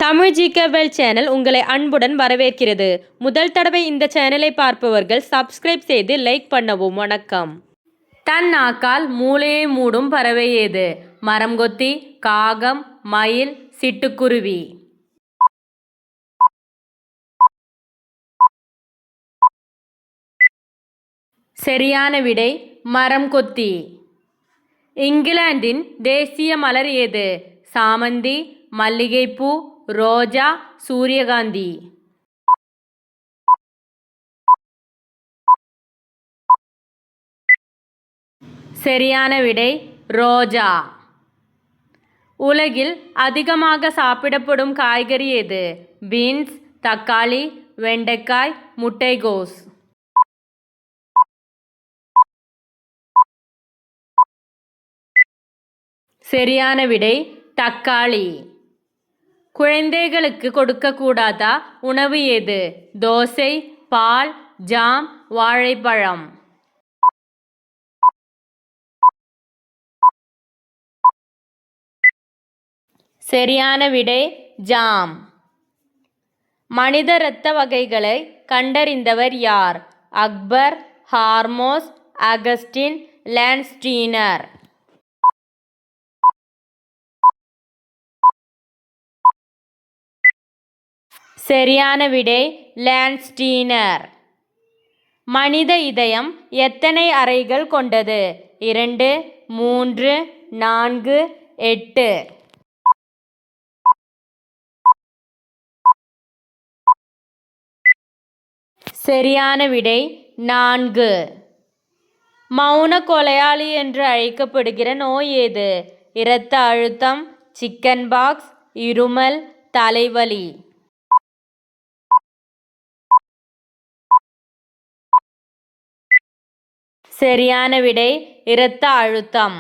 Tamil ஜிகேவேல் channel உங்களை அன்புடன் வரவேற்கிறது. முதல் தடவை இந்த சேனலை பார்ப்பவர்கள் சப்ஸ்கிரைப் செய்து லைக் பண்ணவும். வணக்கம். தன் நாக்கால் மூளையை மூடும் பறவை ஏது? மரம்கொத்தி, காகம், மயில், சிட்டுக்குருவி. சரியான விடை மரம்கொத்தி. இங்கிலாந்தின் தேசிய மலர் ஏது? சாமந்தி, மல்லிகைப்பூ, ரோஜா, சூரியகாந்தி. சரியான விடை ரோஜா. உலகில் அதிகமாக சாப்பிடப்படும் காய்கறி எது? பீன்ஸ், தக்காளி, வெண்டைக்காய், முட்டைகோஸ். சரியான விடை தக்காளி. குழந்தைகளுக்கு கொடுக்கக்கூடாத உணவு எது? தோசை, பால், ஜாம், வாழைப்பழம். சரியான விடை ஜாம். மனித இரத்த வகைகளை கண்டறிந்தவர் யார்? Akbar, Hormuz, Augustine, Landsteiner. சரியான விடை லான்ஸ்டீனர். மனித இதயம் எத்தனை அறைகள் கொண்டது? 2, 3, 4, 8. சரியான விடை 4. மௌன கொலையாளி என்று அழைக்கப்படுகிற நோய் ஏது? இரத்த அழுத்தம், சிக்கன் பாக்ஸ், இருமல், தலைவலி. சரியான விடை இரத்த அழுத்தம்.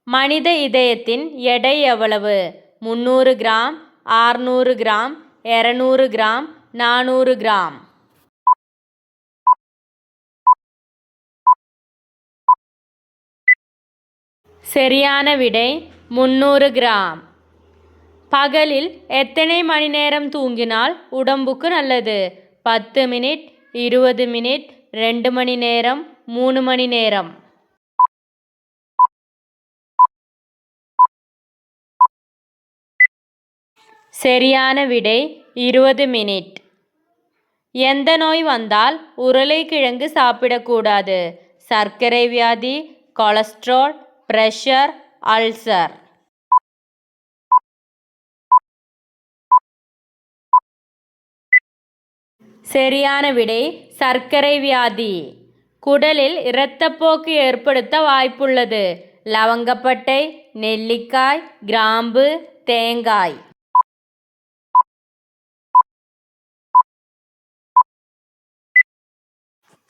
மனித இதயத்தின் எடை எவ்வளவு? 300 கிராம், 600 கிராம், 200 கிராம், 400 கிராம். சரியான விடை 300 கிராம். பகலில் எத்தனை மணி நேரம் தூங்கினால் உடம்புக்கு நல்லது? 10 மினிட், 20 மினிட், 2 மணி நேரம், 3 மணி நேரம். சரியான விடை 20 மினிட். எந்த நோய் வந்தால் உருளைக்கிழங்கு சாப்பிடக்கூடாது? சர்க்கரை வியாதி, கொலஸ்ட்ரால், பிரஷர், அல்சர். சரியான விடை சர்க்கரை வியாதி. குடலில் இரத்தப்போக்கு ஏற்படுத்த வாய்ப்புள்ளது? லவங்கப்பட்டை, நெல்லிக்காய், கிராம்பு, தேங்காய்.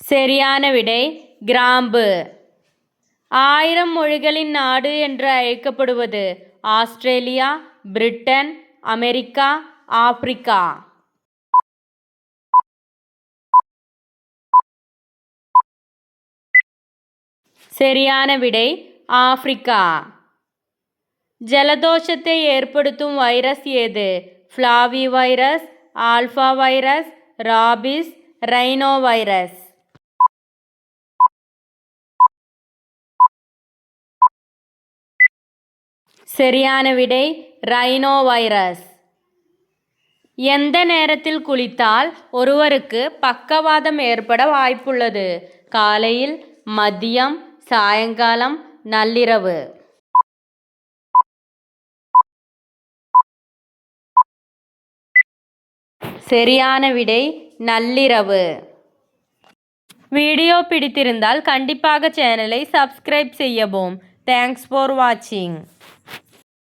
சரியான விடை கிராம்பு. 1000 மொழிகளின் நாடு என்று அழைக்கப்படுவது? Australia, Britain, America, Africa. சரியான விடை ஆப்பிரிக்கா. ஜலதோஷத்தை ஏற்படுத்தும் வைரஸ் ஏது? Flavi virus, alpha virus, rabies, rhino virus. சரியான விடை ரைனோ வைரஸ். எந்த நேரத்தில் குளித்தால் ஒருவருக்கு பக்கவாதம் ஏற்பட வாய்ப்புள்ளது? காலையில், மதியம், சாயங்காலம், நள்ளிரவு. சரியான விடை நள்ளிரவு. வீடியோ பிடித்திருந்தால் கண்டிப்பாக சேனலை சப்ஸ்கிரைப் செய்யவும். தேங்க்ஸ் ஃபார் வாட்சிங்.